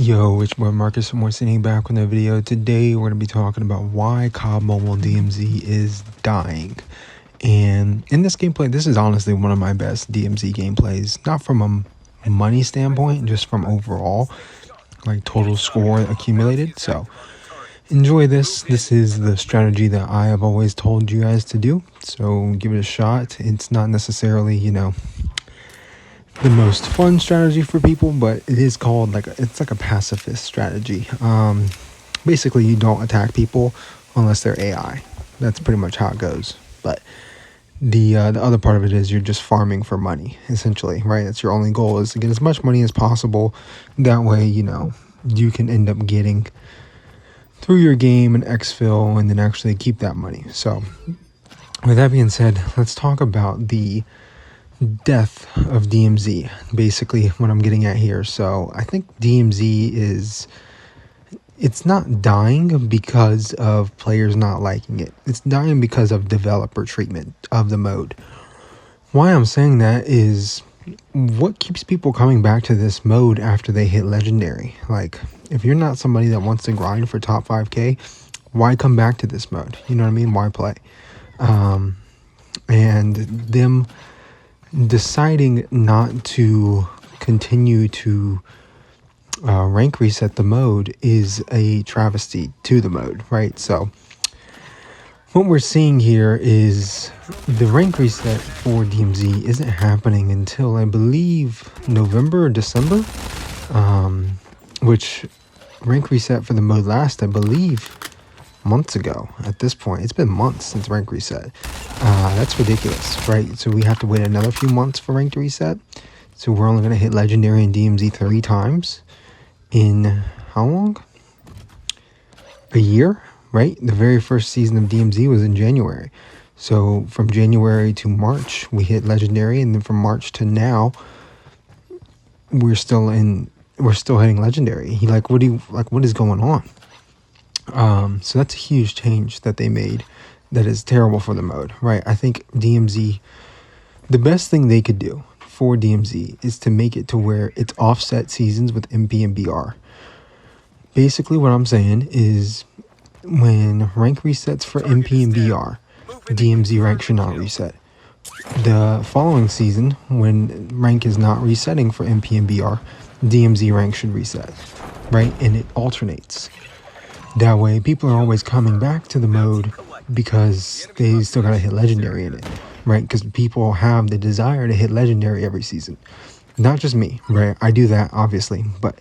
Yo, it's boy Marcus and we're sitting back with a video. Today we're going to be talking about why Codm Dmz is dying. And in this gameplay, this is honestly one of my best DMZ gameplays. Not from a money standpoint, just from overall, like total score accumulated. So enjoy this. This is the strategy that I have always told you guys to do. So give it a shot. It's not necessarily, the most fun strategy for people, but it is called it's like a pacifist strategy. Basically you don't attack people unless they're AI. That's pretty much how it goes. But the other part of it is you're just farming for money, essentially, right? That's your only goal, is to get as much money as possible. That way, you can end up getting through your game an exfil and then actually keep that money. So with that being said, let's talk about the death of DMZ, basically what I'm getting at here. So I think DMZ it's not dying because of players not liking it. It's dying because of developer treatment of the mode. Why I'm saying that is what keeps people coming back to this mode after they hit legendary. Like, if you're not somebody that wants to grind for top 5k, why come back to this mode? You know what I mean? Why play? And them deciding not to continue to rank reset the mode is a travesty to the mode, right? So what we're seeing here is the rank reset for DMZ isn't happening until I believe November or December, which rank reset for the mode last, I believe, months ago. At this point, it's been months since rank reset. That's ridiculous, right? So we have to wait another few months for rank to reset. So we're only going to hit legendary in DMZ 3 times in how long? A year, right? The very first season of DMZ was in January. So from January to March, we hit legendary, and then from March to now, we're still hitting legendary. What is going on? So that's a huge change that they made that is terrible for the mode, right? I think DMZ, the best thing they could do for DMZ is to make it to where it's offset seasons with MP and BR. Basically what I'm saying is when rank resets for MP and BR, DMZ rank should not reset. The following season, when rank is not resetting for MP and BR, DMZ rank should reset, right? And it alternates. That way, people are always coming back to the mode because they still gotta hit legendary in it, right? Because people have the desire to hit legendary every season. Not just me, right? I do that, obviously, but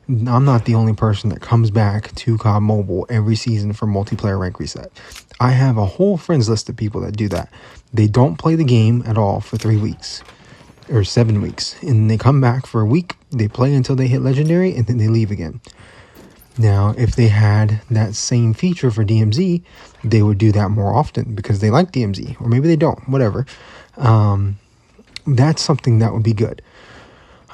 I'm not the only person that comes back to COD Mobile every season for multiplayer rank reset. I have a whole friends list of people that do that. They don't play the game at all for 3 weeks or 7 weeks, and they come back for a week, they play until they hit legendary, and then they leave again. Now, if they had that same feature for DMZ, they would do that more often because they like DMZ, or maybe they don't, whatever. That's something that would be good.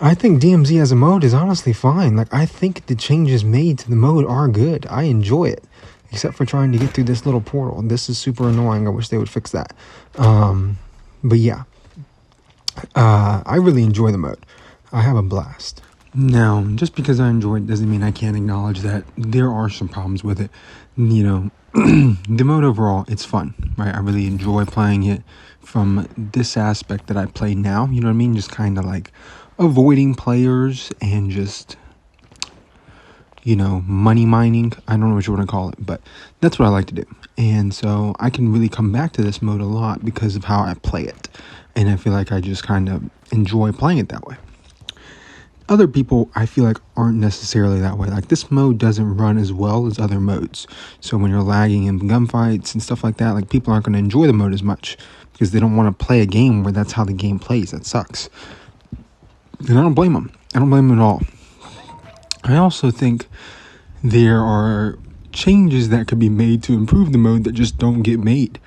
I think DMZ as a mode is honestly fine. Like, I think the changes made to the mode are good. I enjoy it, except for trying to get through this little portal. This is super annoying. I wish they would fix that. But yeah, I really enjoy the mode. I have a blast. Now, just because I enjoy it doesn't mean I can't acknowledge that there are some problems with it. The mode overall, it's fun, right? I really enjoy playing it from this aspect that I play now, you know what I mean? Just kind of like avoiding players and just, money mining. I don't know what you want to call it, but that's what I like to do. And so I can really come back to this mode a lot because of how I play it. And I feel like I just kind of enjoy playing it that way. Other people, I feel like, aren't necessarily that way. Like, this mode doesn't run as well as other modes. So when you're lagging in gunfights and stuff like that, like, people aren't going to enjoy the mode as much because they don't want to play a game where that's how the game plays. That sucks. And I don't blame them. I don't blame them at all. I also think there are changes that could be made to improve the mode that just don't get made,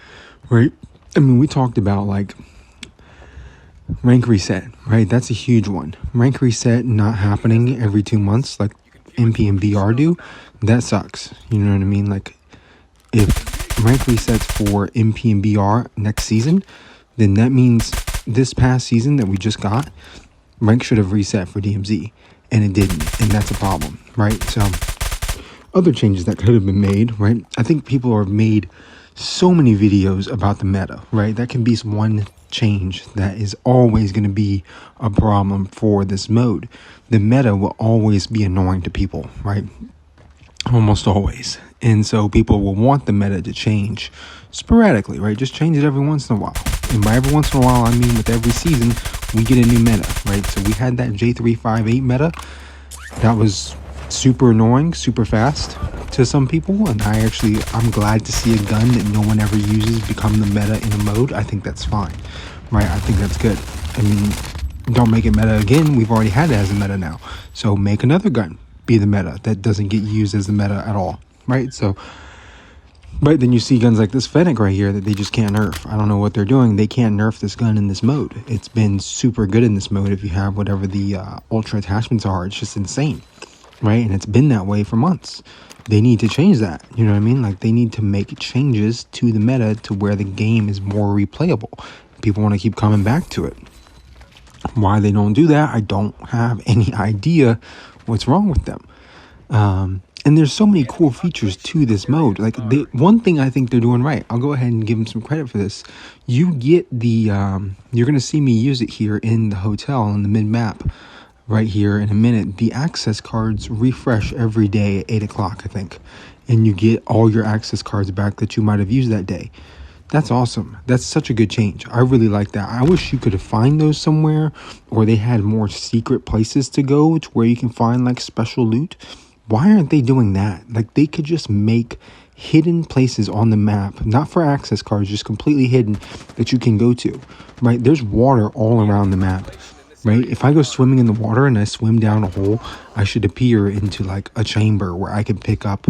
right? I mean, we talked about, like, rank reset, right? That's a huge one. Rank reset not happening every 2 months like MP and BR do, that sucks. You know what I mean? Like, if rank resets for MP and BR next season, then that means this past season that we just got, rank should have reset for DMZ. and it didn't, and that's a problem, right? So other changes that could have been made, right? I think people have made so many videos about the meta, right? That can be one change that is always going to be a problem for this mode. The meta will always be annoying to people, right? Almost always. And so people will want the meta to change sporadically, right? Just change it every once in a while. And by every once in a while, I mean with every season, we get a new meta, right? So we had that J358 meta. That was super annoying, super fast to some people. And I'm glad to see a gun that no one ever uses become the meta in a mode. I think that's fine, right? I think that's good. I mean, don't make it meta again. We've already had it as a meta now. So make another gun be the meta that doesn't get used as the meta at all, right? So, but then you see guns like this Fennec right here that they just can't nerf. I don't know what they're doing. They can't nerf this gun in this mode. It's been super good in this mode if you have whatever the ultra attachments are. It's just insane, right? And it's been that way for months. They need to change that. You know what I mean? Like, they need to make changes to the meta to where the game is more replayable. People want to keep coming back to it. Why they don't do that, I don't have any idea what's wrong with them. And there's so many cool features to this mode. Like, one thing I think they're doing right, I'll go ahead and give them some credit for this. You get the, you're going to see me use it here in the hotel in the mid-map right here in a minute. The access cards refresh every day at 8 o'clock, I think. And you get all your access cards back that you might have used that day. That's awesome. That's such a good change. I really like that. I wish you could find those somewhere, or they had more secret places to go to where you can find like special loot. Why aren't they doing that? Like, they could just make hidden places on the map, not for access cards, just completely hidden, that you can go to, right? There's water all around the map, right? If I go swimming in the water and I swim down a hole, I should appear into like a chamber where I can pick up,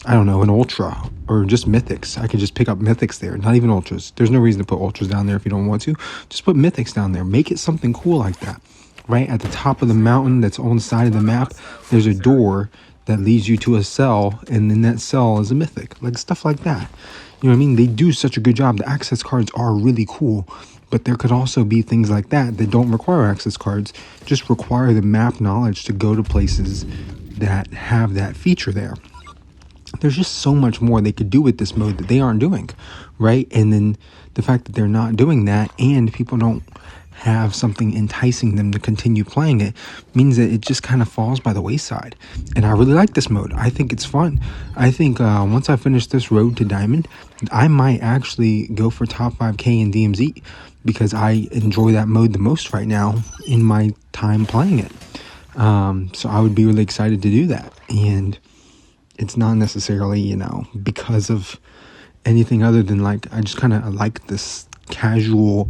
I don't know, an ultra or just mythics. I can just pick up mythics there, not even ultras. There's no reason to put ultras down there if you don't want to. Just put mythics down there. Make it something cool like that, right? At the top of the mountain that's on the side of the map, there's a door that leads you to a cell, and then that cell is a mythic. Like, stuff like that. You know what I mean? They do such a good job. The access cards are really cool, but there could also be things like that that don't require access cards, just require the map knowledge to go to places that have that feature there. There's just so much more they could do with this mode that they aren't doing, right? And then the fact that they're not doing that and people don't have something enticing them to continue playing it means that it just kind of falls by the wayside. And I really like this mode. I think it's fun. I think once I finish this road to Diamond, I might actually go for top 5k in DMZ, because I enjoy that mode the most right now in my time playing it. So I would be really excited to do that. And it's not necessarily, you know, because of anything other than, like, I just kind of like this casual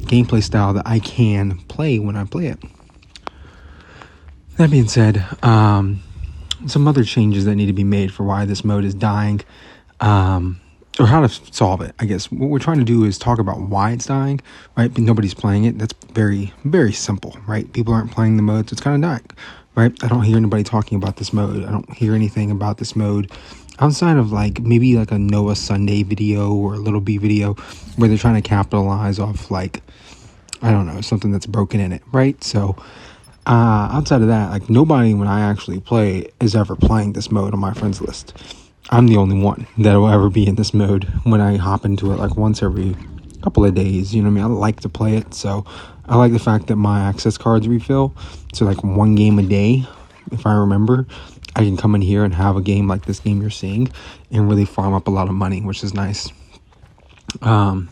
gameplay style that I can play when I play it. That being said, some other changes that need to be made for why this mode is dying, or how to solve it. I guess what we're trying to do is talk about why it's dying, right? But nobody's playing it. That's very, very simple, right? People aren't playing the mode, so it's kind of dying, right? I don't hear anybody talking about this mode. I don't hear anything about this mode outside of like maybe like a Noah Sunday video or a Little B video where they're trying to capitalize off, like, I don't know, something that's broken in it, right? So outside of that, like, nobody when I actually play is ever playing this mode on my friends list. I'm the only one that will ever be in this mode when I hop into it like once every couple of days. You know what I mean? I like to play it, so I like the fact that my access cards refill. So like one game a day, if I remember, I can come in here and have a game like this game you're seeing and really farm up a lot of money, which is nice. Yeah,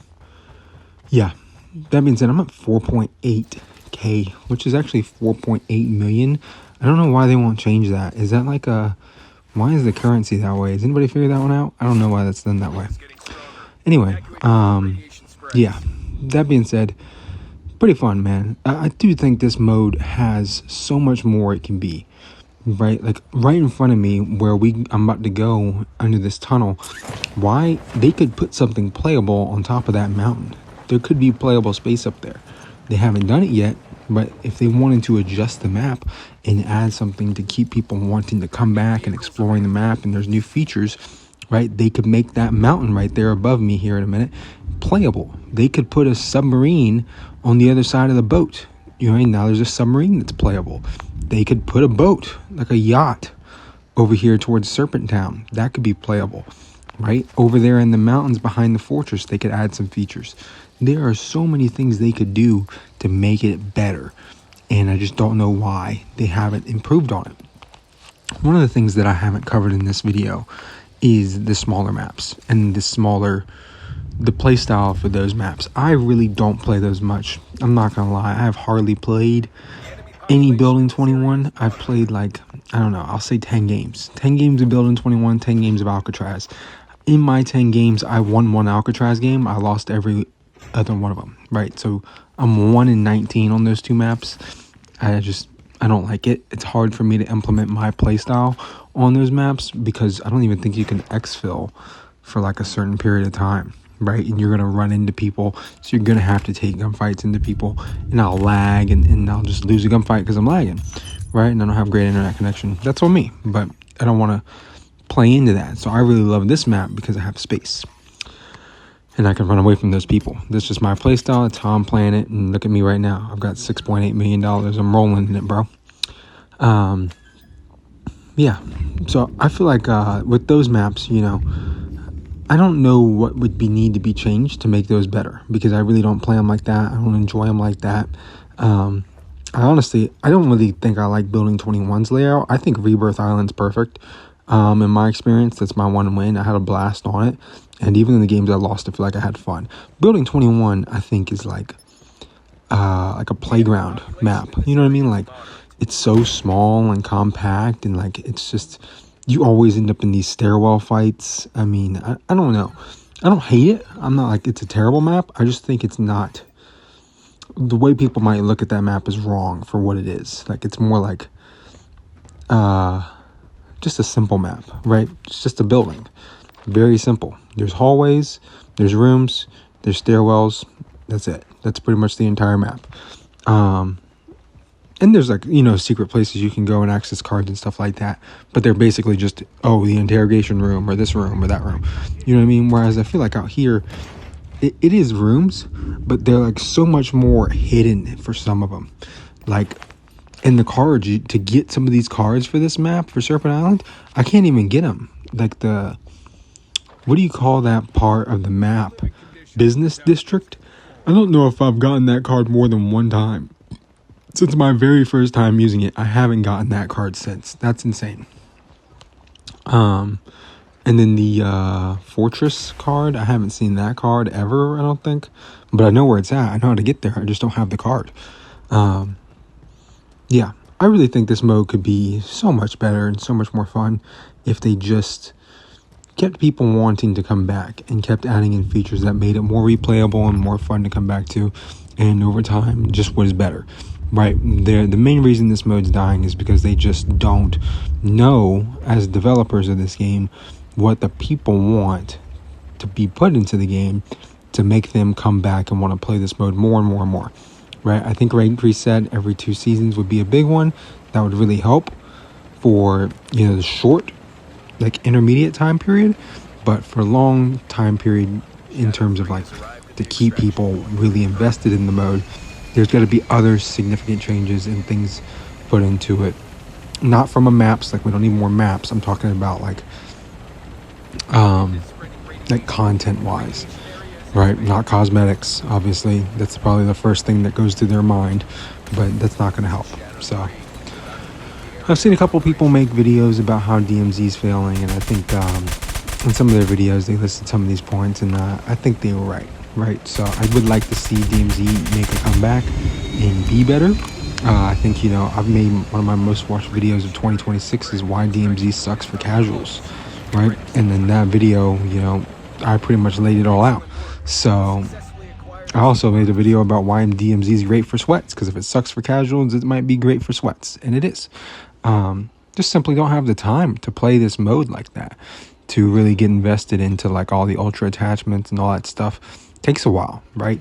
that being said, I'm at 4.8k, which is actually 4.8 million. I don't know why they won't change that. Is that like why is the currency that way? Has anybody figured that one out? I don't know why that's done that way. Anyway, yeah, that being said, pretty fun, man. I do think this mode has so much more it can be. Right, like right in front of me where I'm about to go under this tunnel, why they could put something playable on top of that mountain. There could be playable space up there. They haven't done it yet, but if they wanted to adjust the map and add something to keep people wanting to come back and exploring the map, and there's new features, right, they could make that mountain right there above me here in a minute playable. They could put a submarine on the other side of the boat. You know what I mean? Now there's a submarine that's playable. They could put a boat, like a yacht, over here towards Serpent Town. That could be playable, right? Over there in the mountains behind the fortress, they could add some features. There are so many things they could do to make it better, and I just don't know why they haven't improved on it. One of the things that I haven't covered in this video is the smaller maps and the play style for those maps. I really don't play those much. I'm not gonna lie. I have hardly played any Building 21. I've played like, I don't know, I'll say 10 games. 10 games of Building 21, 10 games of Alcatraz. In my 10 games, I won one Alcatraz game. I lost every other one of them, right? So I'm 1-19 on those two maps. I don't like it. It's hard for me to implement my playstyle on those maps because I don't even think you can exfil for like a certain period of time, right? And you're going to run into people, so you're going to have to take gunfights into people, and I'll lag and I'll just lose a gunfight because I'm lagging, right? And I don't have great internet connection. That's on me, but I don't want to play into that. So I really love this map because I have space and I can run away from those people. This is just my playstyle. It's how I'm playing it. And look at me right now. I've got $6.8 million. I'm rolling in it, bro. Yeah. So I feel like with those maps, you know, I don't know what would need to be changed to make those better, because I really don't play them like that. I don't enjoy them like that. I don't really think I like Building 21's layout. I think Rebirth Island's perfect. In my experience, that's my one win. I had a blast on it. And even in the games I lost, I feel like I had fun. Building 21, I think, is like a playground map. You know what I mean? Like, it's so small and compact, and like, it's just, you always end up in these stairwell fights. I mean, I don't know. I don't hate it. I'm not like it's a terrible map. I just think it's not, the way people might look at that map is wrong for what it is. Like, it's more like just a simple map, right? It's just a building. Very simple. There's hallways, there's rooms, there's stairwells. That's it. That's pretty much the entire map. And there's, like, you know, secret places you can go and access cards and stuff like that. But they're basically just, oh, the interrogation room or this room or that room. You know what I mean? Whereas I feel like out here, it is rooms, but they're like so much more hidden for some of them. Like, in the cards, to get some of these cards for this map, for Serpent Island, I can't even get them. Like what do you call that part of the map? Business district? I don't know if I've gotten that card more than one time. Since my very first time using it, I haven't gotten that card since. That's insane. And then the fortress card, I haven't seen that card ever, I don't think. But I know where it's at. I know how to get there. I just don't have the card. Yeah, I really think this mode could be so much better and so much more fun if they just kept people wanting to come back and kept adding in features that made it more replayable and more fun to come back to, and over time just was better, right? The main reason this mode's dying is because they just don't know, as developers of this game, what the people want to be put into the game to make them come back and want to play this mode more and more and more, right? I think rank reset every 2 seasons would be a big one. That would really help for, you know, the short, like, intermediate time period, but for a long time period, in terms of like to keep people really invested in the mode, there's got to be other significant changes and things put into it. Not from a maps, like, we don't need more maps. I'm talking about like content wise, right? Not cosmetics, obviously. That's probably the first thing that goes through their mind, but that's not going to help. So I've seen a couple people make videos about how DMZ is failing, and I think in some of their videos they listed some of these points, and I think they were right? So I would like to see DMZ make a comeback and be better. I think, you know, I've made one of my most watched videos of 2026 is why DMZ sucks for casuals, right? And then that video, you know, I pretty much laid it all out. So I also made a video about why DMZ is great for sweats, because if it sucks for casuals, it might be great for sweats, and it is. Just simply don't have the time to play this mode like that, to really get invested into like all the ultra attachments and all that stuff. Takes a while, right?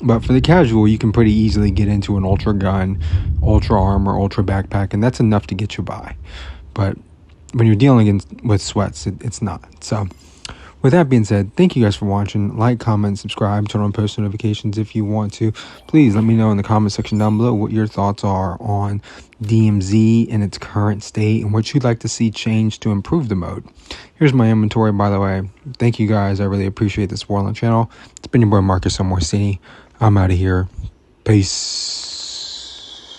But for the casual, you can pretty easily get into an ultra gun, ultra armor, ultra backpack, and that's enough to get you by. But when you're dealing with sweats, it's not. So With that being said, thank you guys for watching. Like, comment, subscribe, turn on post notifications if you want to. Please let me know in the comment section down below what your thoughts are on DMZ in its current state and what you'd like to see change to improve the mode. Here's my inventory, by the way. Thank you guys. I really appreciate the support on the channel. It's been your boy Marcus Morsini. I'm out of here. Peace.